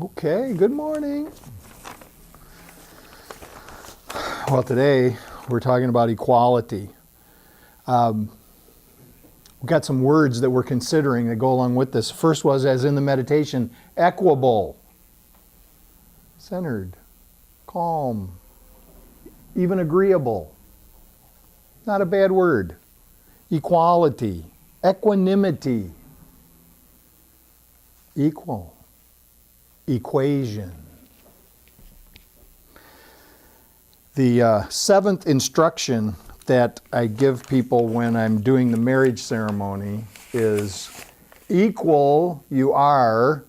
Okay, good morning. Well, today we're talking about equality. We've got some words that we're considering that go along with this. First was, as in the meditation, equable, centered, calm, even agreeable. Not a bad word. Equality, equanimity, equal, equation. The seventh instruction that I give people when I'm doing the marriage ceremony is equal you are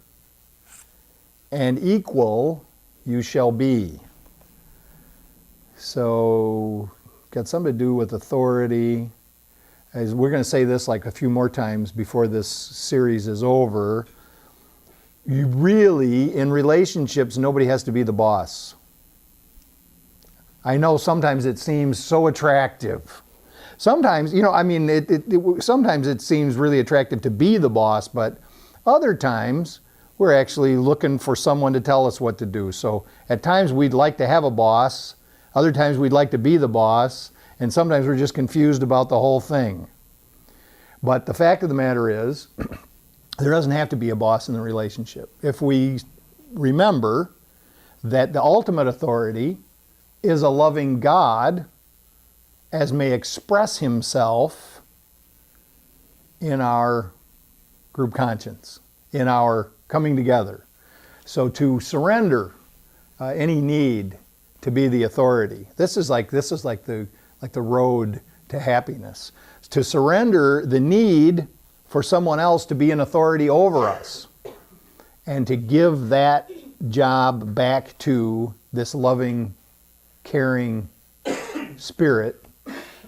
and equal you shall be. So, got something to do with authority. As we're going to say this like a few more times before this series is over. You really, in relationships, nobody has to be the boss. I know sometimes it seems so attractive. Sometimes, sometimes it seems really attractive to be the boss, but other times we're actually looking for someone to tell us what to do. So at times we'd like to have a boss, other times we'd like to be the boss, and sometimes we're just confused about the whole thing. But the fact of the matter is, there doesn't have to be a boss in the relationship. If we remember that the ultimate authority is a loving God, as may express himself in our group conscience, in our coming together. So to surrender any need to be the authority. This is like the road to happiness. To surrender the need for someone else to be an authority over us, and to give that job back to this loving, caring spirit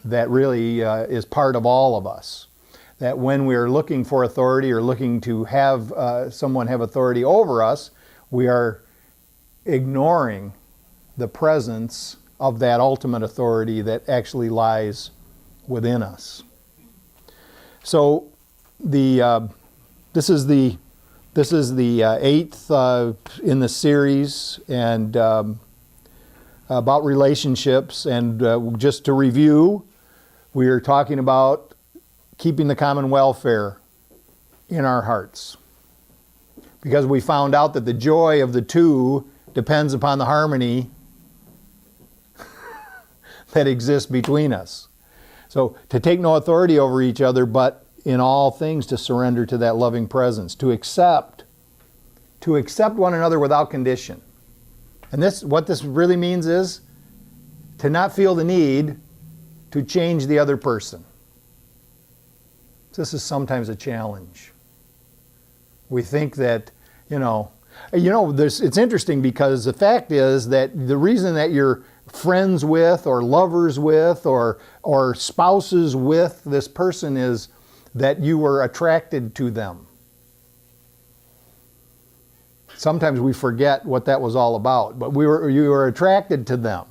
that really is part of all of us. That when we're looking for authority or looking to have someone have authority over us, we are ignoring the presence of that ultimate authority that actually lies within us. So this is the eighth in the series, and about relationships. And just to review, we are talking about keeping the common welfare in our hearts, because we found out that the joy of the two depends upon the harmony that exists between us. So to take no authority over each other, but in all things to surrender to that loving presence, to accept one another without condition. And what this really means is to not feel the need to change the other person. This is sometimes a challenge. We think that, it's interesting, because the fact is that the reason that you're friends with or lovers with or spouses with this person is that you were attracted to them. Sometimes we forget what that was all about, but you were attracted to them.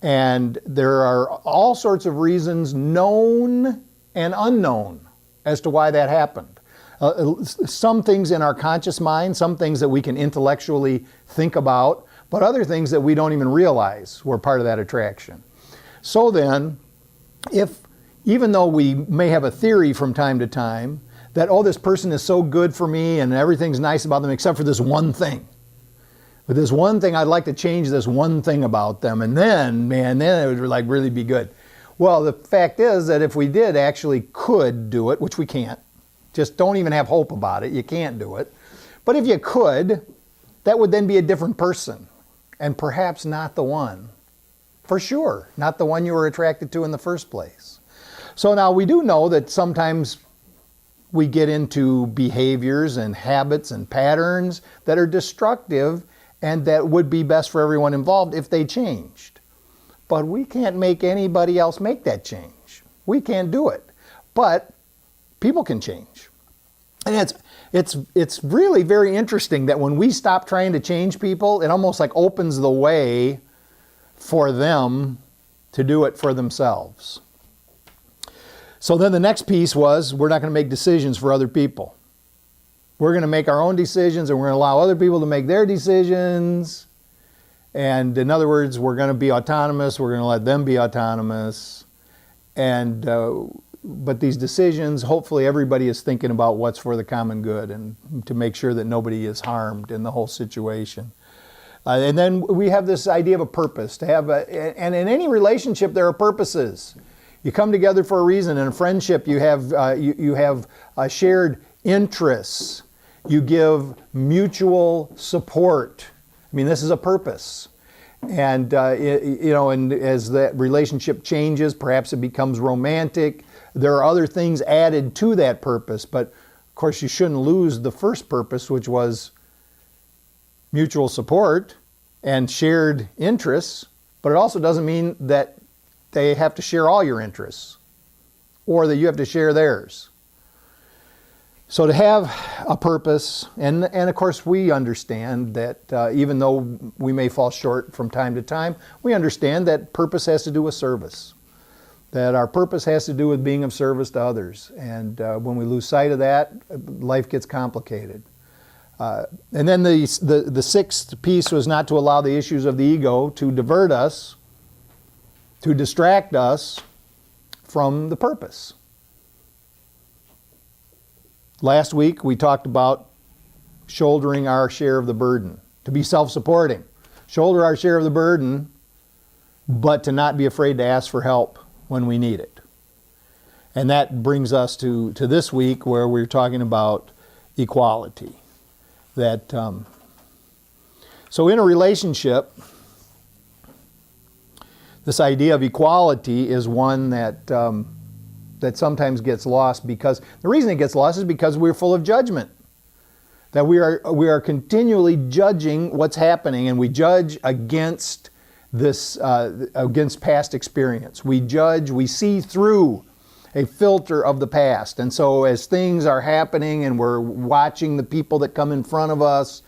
And there are all sorts of reasons, known and unknown, as to why that happened. Some things in our conscious mind, some things that we can intellectually think about, but other things that we don't even realize were part of that attraction. So then, even though we may have a theory from time to time that, this person is so good for me and everything's nice about them except for this one thing. But this one thing, I'd like to change this one thing about them, and then it would really be good. Well, the fact is that if we did actually could do it, which we can't, just don't even have hope about it, you can't do it. But if you could, that would then be a different person, and perhaps not the one. For sure, not the one you were attracted to in the first place. So now we do know that sometimes we get into behaviors and habits and patterns that are destructive and that would be best for everyone involved if they changed. But we can't make anybody else make that change. We can't do it. But people can change. And it's really very interesting that when we stop trying to change people, it almost like opens the way for them to do it for themselves. So then the next piece was, we're not going to make decisions for other people. we're going to make our own decisions and we're going to allow other people to make their decisions. And in other words, we're going to be autonomous. We're going to let them be autonomous. And but these decisions, hopefully everybody is thinking about what's for the common good and to make sure that nobody is harmed in the whole situation. And then we have this idea of a purpose. And in any relationship, there are purposes. You come together for a reason. In a friendship, you have shared interests. You give mutual support. I mean, this is a purpose. And and as that relationship changes, perhaps it becomes romantic. There are other things added to that purpose, but of course you shouldn't lose the first purpose, which was mutual support and shared interests. But it also doesn't mean that they have to share all your interests or that you have to share theirs. So to have a purpose, and of course we understand that even though we may fall short from time to time, we understand that purpose has to do with service. That our purpose has to do with being of service to others. And when we lose sight of that, life gets complicated. And then the sixth piece was not to allow the issues of the ego to divert us, to distract us from the purpose. Last week we talked about shouldering our share of the burden, to be self-supporting. Shoulder our share of the burden, but to not be afraid to ask for help when we need it. And that brings us to this week where we're talking about equality. So in a relationship, this idea of equality is one that sometimes gets lost, because the reason it gets lost is because we're full of judgment. That we are continually judging what's happening, and we judge against against past experience. We see through a filter of the past. And so as things are happening and we're watching the people that come in front of us,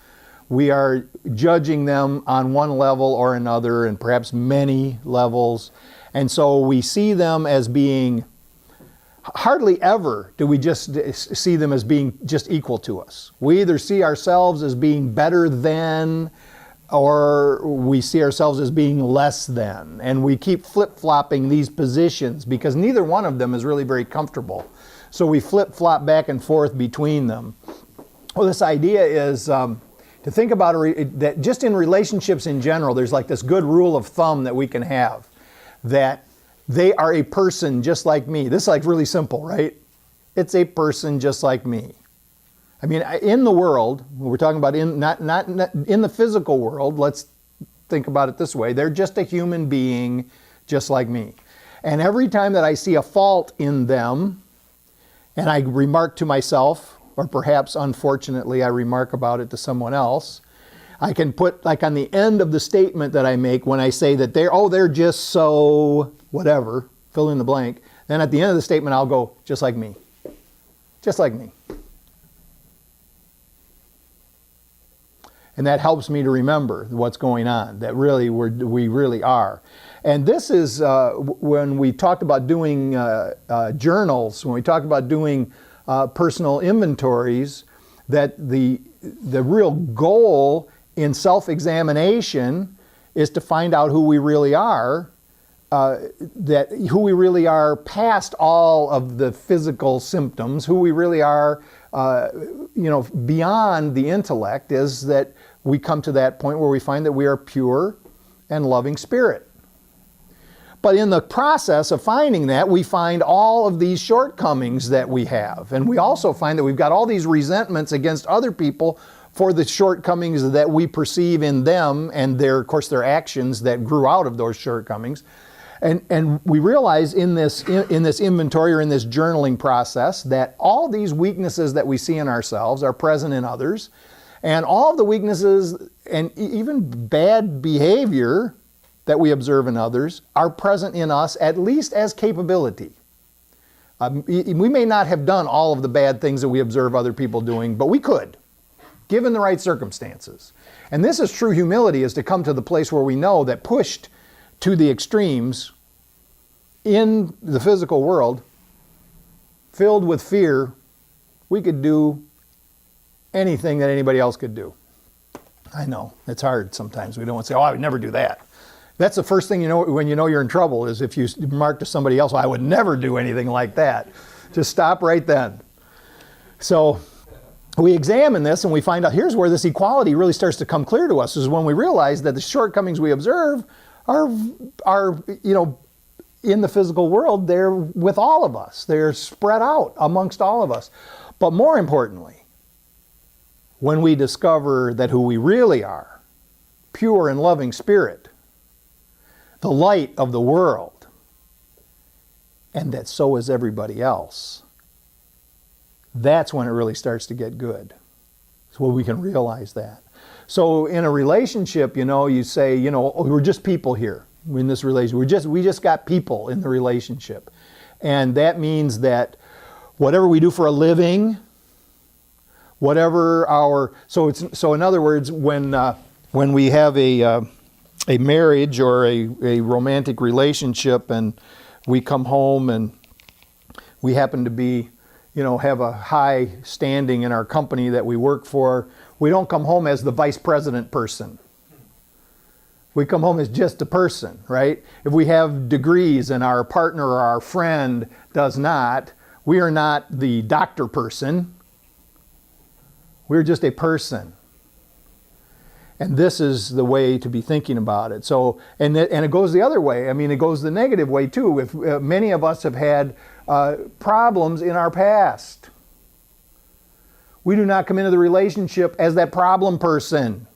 we are judging them on one level or another, and perhaps many levels. And so we see them as being, hardly ever do we just see them as being just equal to us. We either see ourselves as being better than, or we see ourselves as being less than. And we keep flip-flopping these positions because neither one of them is really very comfortable. So we flip-flop back and forth between them. Well, this idea is to think about that just in relationships in general, there's like this good rule of thumb that we can have, that they are a person just like me. This is like really simple, right? It's a person just like me. I mean, in the world, we're talking about not in the physical world, let's think about it this way. They're just a human being just like me. And every time that I see a fault in them, and I remark to myself, or perhaps unfortunately I remark about it to someone else, I can put like on the end of the statement that I make when I say that they're just so whatever, fill in the blank. Then at the end of the statement I'll go, just like me. Just like me. And that helps me to remember what's going on, that really we really are. And this is when we talked about doing journals, when we talked about doing personal inventories, that the real goal in self-examination is to find out who we really are, who we really are past all of the physical symptoms, who we really are, beyond the intellect, is that we come to that point where we find that we are pure and loving spirit. But in the process of finding that, we find all of these shortcomings that we have. And we also find that we've got all these resentments against other people for the shortcomings that we perceive in them and of course, their actions that grew out of those shortcomings. And we realize in this inventory or in this journaling process that all these weaknesses that we see in ourselves are present in others. And all of the weaknesses and even bad behavior that we observe in others are present in us, at least as capability. We may not have done all of the bad things that we observe other people doing, but we could, given the right circumstances. And this is true humility, is to come to the place where we know that pushed to the extremes in the physical world, filled with fear, we could do anything that anybody else could do. I know, it's hard sometimes. We don't want to say, oh, I would never do that. That's the first thing you know when you know you're in trouble, is if you remark to somebody else, I would never do anything like that. Just stop right then. So we examine this and we find out here's where this equality really starts to come clear to us, is when we realize that the shortcomings we observe are in the physical world, they're with all of us. They're spread out amongst all of us. But more importantly, when we discover that who we really are, pure and loving spirit, the light of the world, and that so is everybody else, that's when it really starts to get good. So we can realize that. So in a relationship, you say, we're just people here in this relationship. We just got people in the relationship. And that means that whatever we do for a living, whatever so in other words, when we have a marriage or a romantic relationship and we come home and we happen to be, have a high standing in our company that we work for, we don't come home as the vice president person. We come home as just a person, right? If we have degrees and our partner or our friend does not, we are not the doctor person. We're just a person. And this is the way to be thinking about it. So, and it goes the other way. I mean, it goes the negative way too. If many of us have had problems in our past, we do not come into the relationship as that problem person.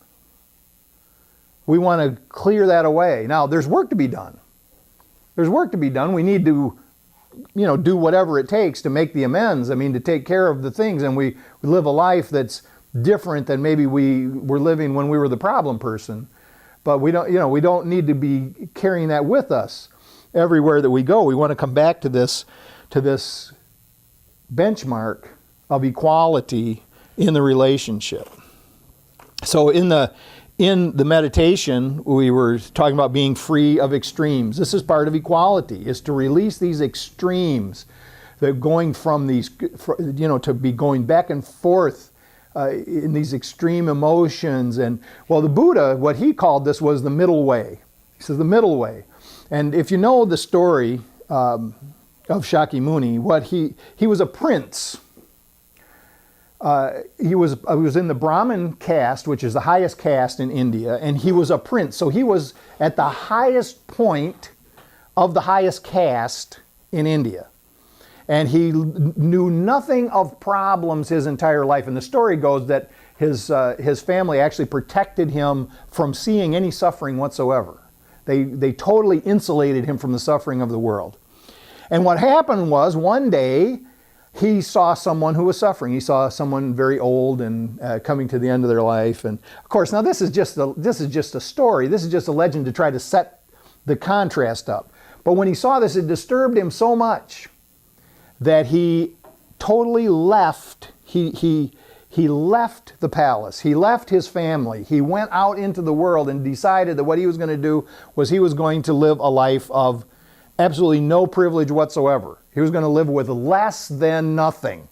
We want to clear that away. Now, there's work to be done. There's work to be done. We need to, do whatever it takes to make the amends. I mean, to take care of the things. And we live a life that's different than maybe we were living when we were the problem person. But we don't need to be carrying that with us everywhere that we go. We want to come back to this benchmark of equality in the relationship. So in the meditation, we were talking about being free of extremes. This is part of equality, is to release these extremes, that going from these, to be going back and forth in these extreme emotions. And well, the Buddha, what he called this was the middle way. He says the middle way. And if you know the story of Shakyamuni, he was a prince. He was in the Brahmin caste, which is the highest caste in India, and he was a prince. So he was at the highest point of the highest caste in India. And he knew nothing of problems his entire life. And the story goes that his family actually protected him from seeing any suffering whatsoever. They totally insulated him from the suffering of the world. And what happened was, one day, he saw someone who was suffering. He saw someone very old and coming to the end of their life. And of course, now this is just a story. This is just a legend to try to set the contrast up. But when he saw this, it disturbed him so much that he totally left. He left the palace. He left his family. He went out into the world and decided that what he was going to do was he was going to live a life of absolutely no privilege whatsoever. He was going to live with less than nothing.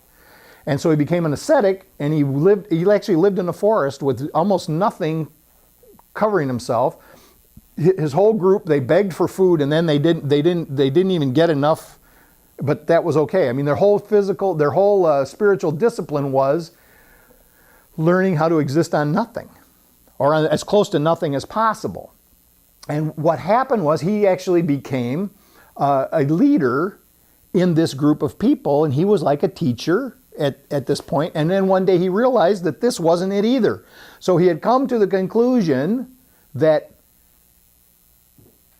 And so he became an ascetic, and he actually lived in a forest with almost nothing covering himself. His whole group, they begged for food, and then they didn't even get enough, but that was okay. I mean, their whole spiritual discipline was learning how to exist on nothing, or on as close to nothing as possible. And what happened was he actually became a leader in this group of people, and he was like a teacher at this point. And then one day he realized that this wasn't it either. So he had come to the conclusion that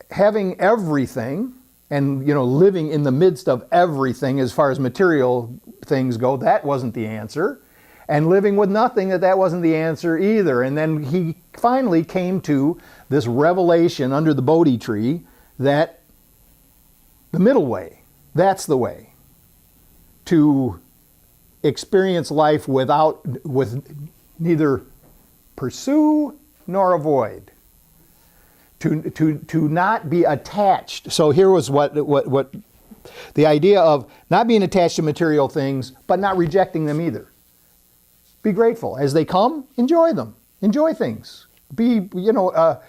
having everything and living in the midst of everything as far as material things go, that wasn't the answer. And living with nothing, that wasn't the answer either. And then he finally came to this revelation under the Bodhi tree that the middle way, that's the way to experience life with neither pursue nor avoid. To not be attached. So here was what the idea of not being attached to material things, but not rejecting them either. Be grateful. As they come, enjoy them. Enjoy things. Don't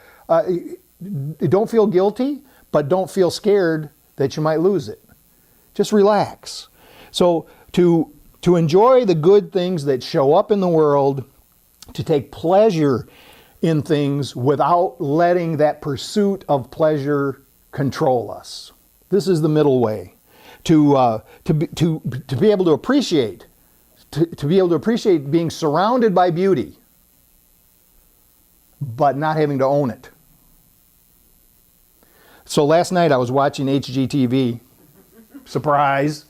feel guilty, but don't feel scared that you might lose it. Just relax. So to enjoy the good things that show up in the world, to take pleasure in things without letting that pursuit of pleasure control us. This is the middle way. To be able to appreciate, to be able to appreciate being surrounded by beauty, but not having to own it. So last night I was watching HGTV. Surprise.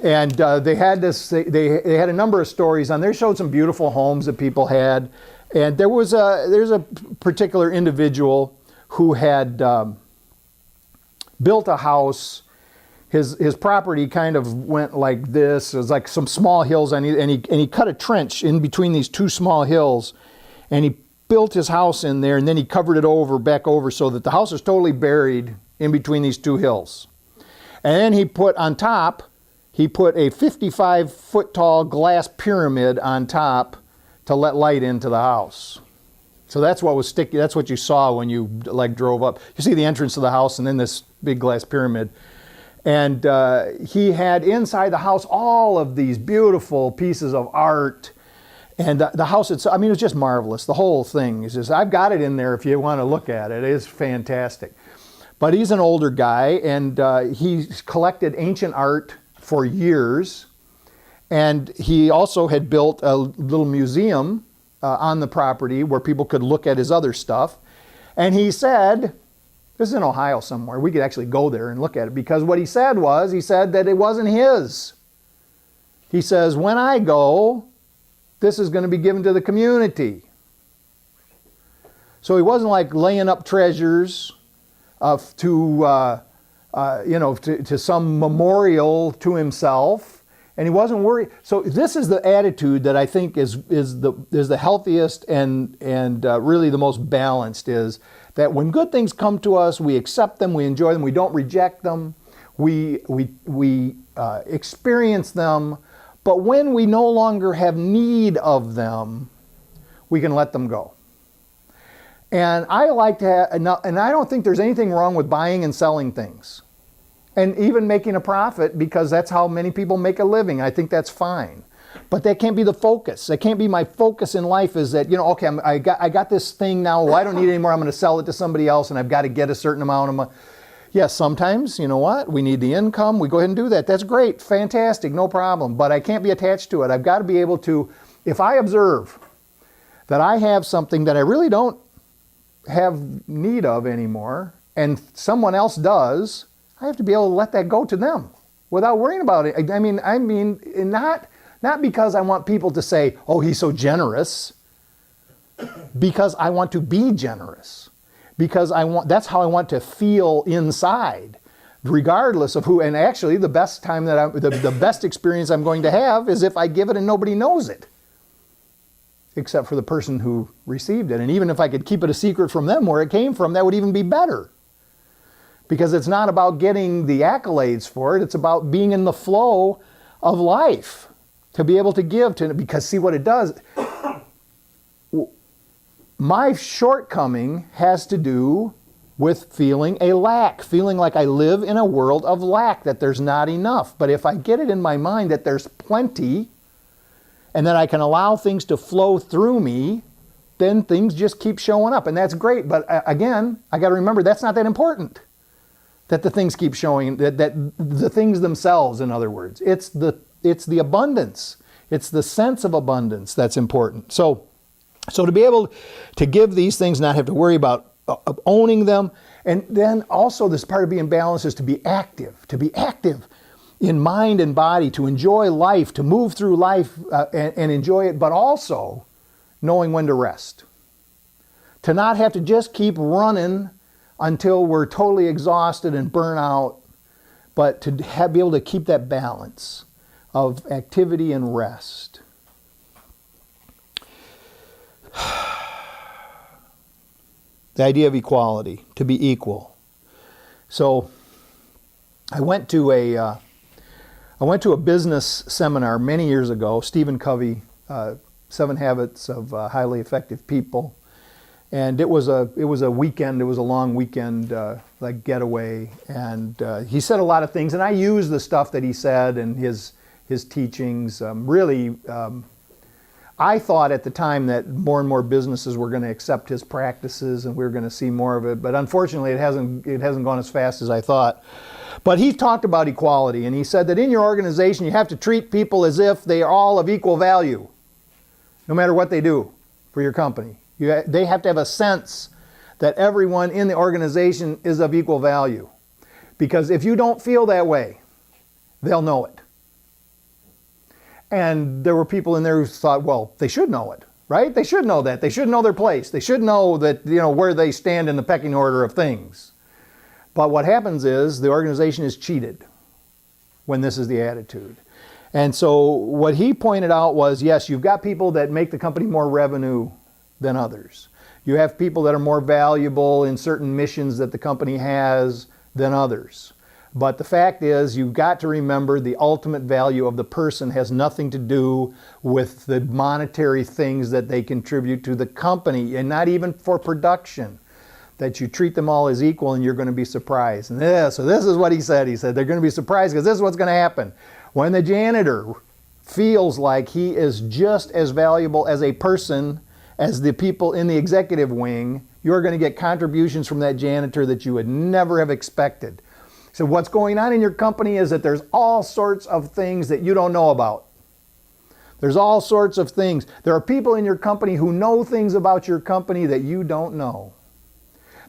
And they had a number of stories on there. They showed some beautiful homes that people had. And there's a particular individual who had built a house. His property kind of went like this. It was like some small hills, and he cut a trench in between these two small hills, and he built his house in there, and then he covered it back over so that the house is totally buried in between these two hills. And then he put on top, a 55-foot tall glass pyramid on top to let light into the house. So that's what was sticky. That's what you saw when you drove up. You see the entrance of the house and then this big glass pyramid. And he had inside the house all of these beautiful pieces of art. And the house itself, it was just marvelous. The whole thing is just, I've got it in there if you want to look at it. It is fantastic. But he's an older guy, and he's collected ancient art for years. And he also had built a little museum on the property where people could look at his other stuff. And he said, this is in Ohio somewhere, we could actually go there and look at it, because what he said that it wasn't his. He says, when I go, this is going to be given to the community. So he wasn't like laying up treasures to some memorial to himself, and he wasn't worried. So this is the attitude that I think is the healthiest and really the most balanced, is that when good things come to us, we accept them, we enjoy them, we don't reject them, we experience them, but when we no longer have need of them, we can let them go. And I like to have, and I don't think there's anything wrong with buying and selling things, and even making a profit, because that's how many people make a living. I think that's fine. But that can't be the focus. That can't be my focus in life, is that, okay, I got this thing now, well, I don't need it anymore, I'm going to sell it to somebody else, and I've got to get a certain amount of money. Yes, sometimes, you know what, we need the income, we go ahead and do that. That's great, fantastic, no problem. But I can't be attached to it. I've got to be able to, if I observe that I have something that I really don't have need of anymore, and someone else does, I have to be able to let that go to them without worrying about it. I mean, not because I want people to say, oh, he's so generous, because I want to be generous, because that's how I want to feel inside, regardless of who. And actually, the best time the best experience I'm going to have is if I give it and nobody knows it, except for the person who received it. And even if I could keep it a secret from them where it came from, that would even be better. Because it's not about getting the accolades for it, it's about being in the flow of life, to be able to give to it. Because see what it does, my shortcoming has to do with feeling a lack, feeling like I live in a world of lack, that there's not enough. But if I get it in my mind that there's plenty, and that I can allow things to flow through me, then things just keep showing up. And that's great. But again, I got to remember that's not that important. That the things keep showing, that the things themselves, in other words. It's the abundance. It's the sense of abundance that's important. So to be able to give these things, not have to worry about owning them. And then also this part of being balanced is to be active in mind and body, to enjoy life, to move through life and enjoy it, but also knowing when to rest. To not have to just keep running until we're totally exhausted and burn out, but to be able to keep that balance of activity and rest. The idea of equality, to be equal. So I went to a I went to a business seminar many years ago, Stephen Covey, 7 Habits of Highly Effective People. And it was a weekend, it was a long weekend like getaway. And he said a lot of things, and I used the stuff that he said and his teachings. I thought at the time that more and more businesses were going to accept his practices and we were going to see more of it. But unfortunately, it hasn't gone as fast as I thought. But he talked about equality, and he said that in your organization, you have to treat people as if they are all of equal value, no matter what they do for your company. They have to have a sense that everyone in the organization is of equal value. Because if you don't feel that way, they'll know it. And there were people in there who thought, well, they should know it, right? They should know that. They should know their place. They should know that, where they stand in the pecking order of things. But what happens is the organization is cheated when this is the attitude. And so what he pointed out was, yes, you've got people that make the company more revenue than others. You have people that are more valuable in certain missions that the company has than others. But the fact is, you've got to remember the ultimate value of the person has nothing to do with the monetary things that they contribute to the company, and not even for production. That you treat them all as equal and you're going to be surprised. And so this is what he said. He said they're going to be surprised because this is what's going to happen. When the janitor feels like he is just as valuable as a person as the people in the executive wing, you're going to get contributions from that janitor that you would never have expected. So what's going on in your company is that there's all sorts of things that you don't know about. There's all sorts of things. There are people in your company who know things about your company that you don't know.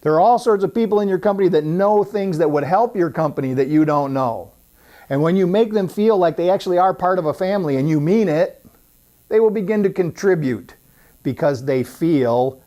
There are all sorts of people in your company that know things that would help your company that you don't know. And when you make them feel like they actually are part of a family and you mean it, they will begin to contribute because they feel